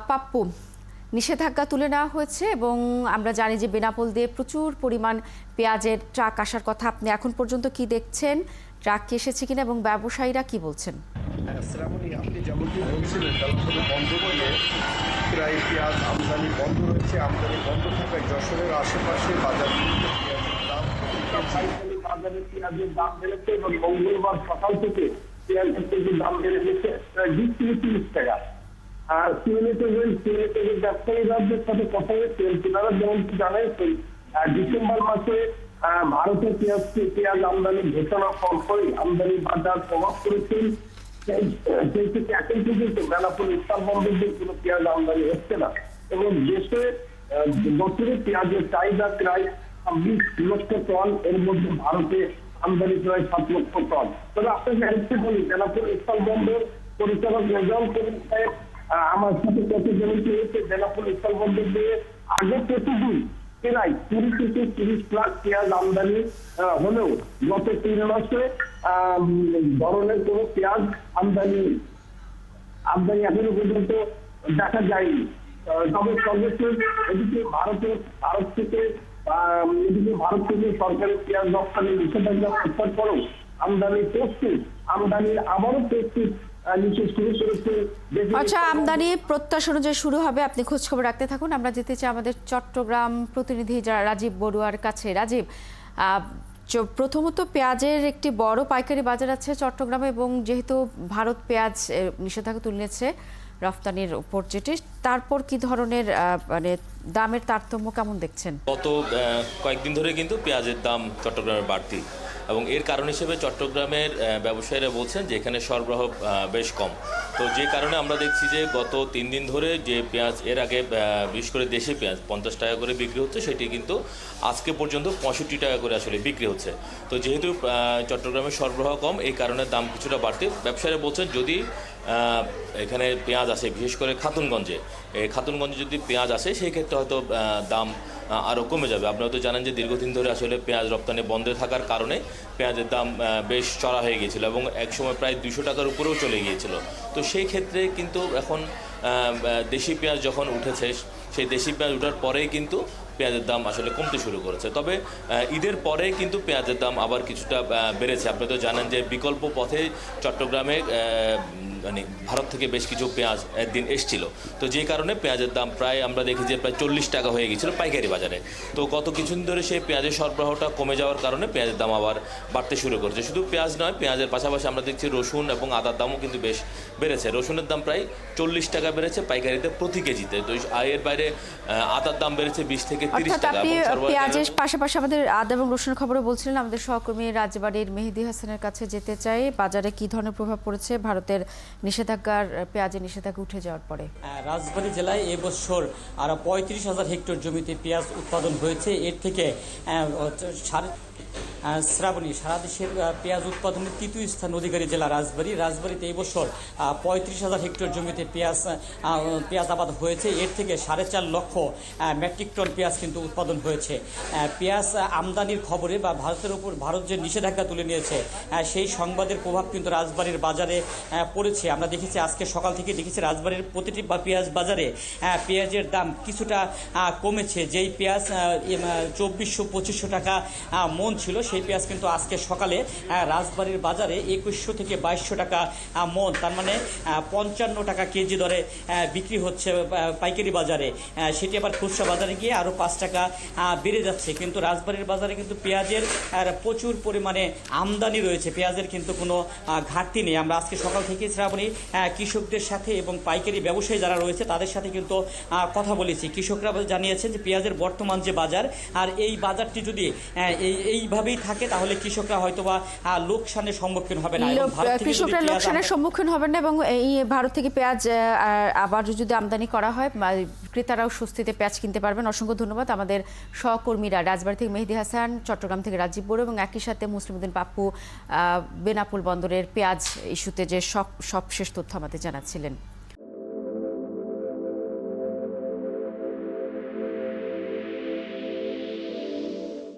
পাপ্পু, নিষেধাজ্ঞা তুলে নেওয়া হয়েছে এবং আমরা জানি যে বেনাপোল দিয়ে প্রচুর পরিমাণ পেঁয়াজের ট্রাক আসার কথা। আপনি এখন পর্যন্ত কি দেখছেন, ট্রাক কি এসেছে কিনা এবং ব্যবসায়ীরা কি বলছেন? আপনি যেমনটি বলছিলেন বন্ধ করে প্রায় পেঁয়াজ আমদানি বন্ধ রয়েছে। আমদানি বন্ধ থাকায় যশোরের আশেপাশে পেঁয়াজের দাম বেড়েছে এবং মঙ্গলবার সকাল থেকে পেঁয়াজের কেজির দাম বেড়ে গেছে প্রায় 20-30 টাকা। ব্যবসায়ীদের সাথে কথা হয়েছে, তারা যেমন জানাইছেন ডিসেম্বর মাসে ভারতের পেঁয়াজ আমদানি ঘোষণা করে আমদানি বাজার প্রভাব করেছেন। সেই থেকে এখন পর্যন্ত বেনাপোল ইস্তার বন্দর দিয়ে কোনো পেঁয়াজ আমদানি হচ্ছে না এবং দেশে বছরে পেঁয়াজের চাহিদা প্রায় 26 লক্ষ টন, এর মধ্যে ভারতে আমদানি প্রায় 7 লক্ষ টন। তবে আপনাকে আরেকটু বলি, বেনাপোল ইস্তার বন্দর পরিচালক রেজাউল করিম সাহেব আমার সাথে কত জমিতে হয়েছে বেনাপোল ইস্তার বন্দর দিয়ে আগে প্রতিদিন প্রায় 20 থেকে 30 লাখ পেঁয়াজ আমদানি হলেও গত 3 মাসে ধরনের কোনো পেঁয়াজ আমদানি এখনো পর্যন্ত দেখা যায়নি। তবে সর্বশেষ এদিকে ভারত থেকে সরকারের পেঁয়াজ রপ্তানি নিষেধাজ্ঞা প্রত্যাহার করেও আমদানি আবারও প্রস্তুত। আচ্ছা, আমদানি প্রত্যাশা অনুযায়ী শুরু হবে। আপনি খোঁজ খবর রাখতে থাকুন। আমরা যেতে চাই আমাদের চট্টগ্রাম প্রতিনিধি রাজীব বড়ুয়ার কাছে। রাজীব, প্রথমত পেঁয়াজের একটি বড় পাইকারি বাজার আছে চট্টগ্রামে এবং যেহেতু ভারত পেঁয়াজ নিষেধাজ্ঞা তুলে নিয়েছে রফতানির উপর, যেটি তারপর কি ধরনের মানে দামের তারতম্য কেমন দেখছেন? গত কয়েকদিন ধরে কিন্তু পেঁয়াজের দাম চট্টগ্রামের বাড়তি এবং এর কারণ হিসেবে চট্টগ্রামের ব্যবসায়ীরা বলছেন যে এখানে সরবরাহ বেশ কম। তো যে কারণে আমরা দেখছি যে গত 3 দিন ধরে যে পেঁয়াজ এর আগে বিশেষ করে দেশি পেঁয়াজ 50 টাকা করে বিক্রি হচ্ছে, সেটি কিন্তু আজকে পর্যন্ত 65 টাকা করে আসলে বিক্রি হচ্ছে। তো যেহেতু চট্টগ্রামের সরবরাহ কম, এই কারণে দাম কিছুটা বাড়তি। ব্যবসায়ীরা বলছেন যদি এখানে পেঁয়াজ আসে, বিশেষ করে খাতুনগঞ্জে যদি পেঁয়াজ আসে সেই ক্ষেত্রে হয়তো দাম আরও কমে যাবে। আপনারা তো জানেন যে দীর্ঘদিন ধরে আসলে পেঁয়াজ রপ্তানি বন্ধ থাকার কারণে পেঁয়াজের দাম বেশ চড়া হয়ে গিয়েছিল এবং একসময় প্রায় 200 টাকার উপরেও চলে গিয়েছিল। তো সেই ক্ষেত্রে কিন্তু এখন দেশি পেঁয়াজ যখন উঠেছে, সেই দেশি পেঁয়াজ ওঠার পরেই কিন্তু পেঁয়াজের দাম আসলে কমতে শুরু করেছে। তবে ঈদের পরে কিন্তু পেঁয়াজের দাম আবার কিছুটা বেড়েছে। আপনি তো জানেন যে বিকল্প পথে চট্টগ্রামে মানে ভারত থেকে বেশ কিছু পেঁয়াজ একদিন এসছিল। তো যে কারণে পেঁয়াজের দাম প্রায় আমরা দেখি যে প্রায় 40 টাকা হয়ে গিয়েছিল পাইকারি বাজারে। তো গত কিছুদিন ধরে সেই পেঁয়াজের সরবরাহটা কমে যাওয়ার কারণে পেঁয়াজের দাম আবার বাড়তে শুরু করেছে। শুধু পেঁয়াজ নয়, পেঁয়াজের পাশাপাশি আমরা দেখছি রসুন এবং আদার দামও কিন্তু বেশ বেড়েছে। রসুনের দাম প্রায় 40 টাকা বেড়েছে পাইকারিতে প্রতি কেজিতে। তো এর বাইরে আদার দাম বেড়েছে 20 থেকে 30 টাকা। পেঁয়াজের পাশাপাশি আমাদের আদা এবং রসুনের খবরও বলছিলেন। আমাদের সহকর্মী রাজবাড়ির মেহেদি হাসানের কাছে যেতে চাই। বাজারে কি ধরনের প্রভাব পড়েছে ভারতের নিষেধাজ্ঞার, পেঁয়াজের নিষেধাজ্ঞা উঠে যাওয়ার পরে? রাজবাড়ী জেলায় এবছর আর 35,000 হেক্টর জমিতে পেঁয়াজ উৎপাদন হয়েছে। এর থেকে শ্রাবণী সারা দেশের পেঁয়াজ উৎপাদনের 3য় স্থান অধিকারী জেলা রাজবাড়ীতে এই বছর 35,000 হেক্টর জমিতে পেঁয়াজ আবাদ হয়েছে। এর থেকে 4.5 লক্ষ মেট্রিক টন পেঁয়াজ কিন্তু উৎপাদন হয়েছে। পেঁয়াজ আমদানির খবরে বা ভারত যে নিষেধাজ্ঞা তুলে নিয়েছে সেই সংবাদের প্রভাব কিন্তু রাজবাড়ীর বাজারে পড়েছে। আমরা দেখেছি আজকে সকাল থেকে দেখেছি রাজবাড়ীর প্রতিটি পেঁয়াজ বাজারে পেঁয়াজের দাম কিছুটা কমেছে। যেই পেঁয়াজ 2400-2500 টাকা মন ছিল, সেই পেঁয়াজ কিন্তু আজকে সকালে রাজবাড়ীর বাজারে 2100 থেকে 2200 টাকা মন, তার মানে 55 টাকা কেজি দরে বিক্রি হচ্ছে পাইকারি বাজারে। সেটি আবার খুচরা বাজারে গিয়ে আরও 5 টাকা বেড়ে যাচ্ছে। কিন্তু রাজবাড়ীর বাজারে কিন্তু পেঁয়াজের প্রচুর পরিমাণে আমদানি রয়েছে, পেঁয়াজের কিন্তু কোনো ঘাটতি নেই। আমরা আজকে সকাল থেকে শ্রাবণী কৃষকদের সাথে এবং পাইকারি ব্যবসায়ী যারা রয়েছে তাদের সাথে কিন্তু কথা বলেছি। কৃষকরা জানিয়েছেন যে পেঁয়াজের বর্তমান যে বাজার, আর এই বাজারটি যদি এইভাবেই থাকে তাহলে কৃষকরা হয়তোবা লোকসানের সম্মুখীন হবে না, কৃষকরা লোকসানের সম্মুখীন হবেন না এবং এই ভারত থেকে পেঁয়াজ আবার যদি আমদানি করা হয় ক্রেতারাও স্বস্তিতে পেঁয়াজ কিনতে পারবেন। অসংখ্য ধন্যবাদ আমাদের সহকর্মীরা রাজবাড়ী থেকে মেহেদি হাসান, চট্টগ্রাম থেকে রাজীব বড়ুয়া এবং একই সাথে মুসলিমউদ্দিন পাপ্পু বেনাপোল বন্দরের পেঁয়াজ ইস্যুতে যে সবশেষ তথ্য আমাদের জানাচ্ছিলেন।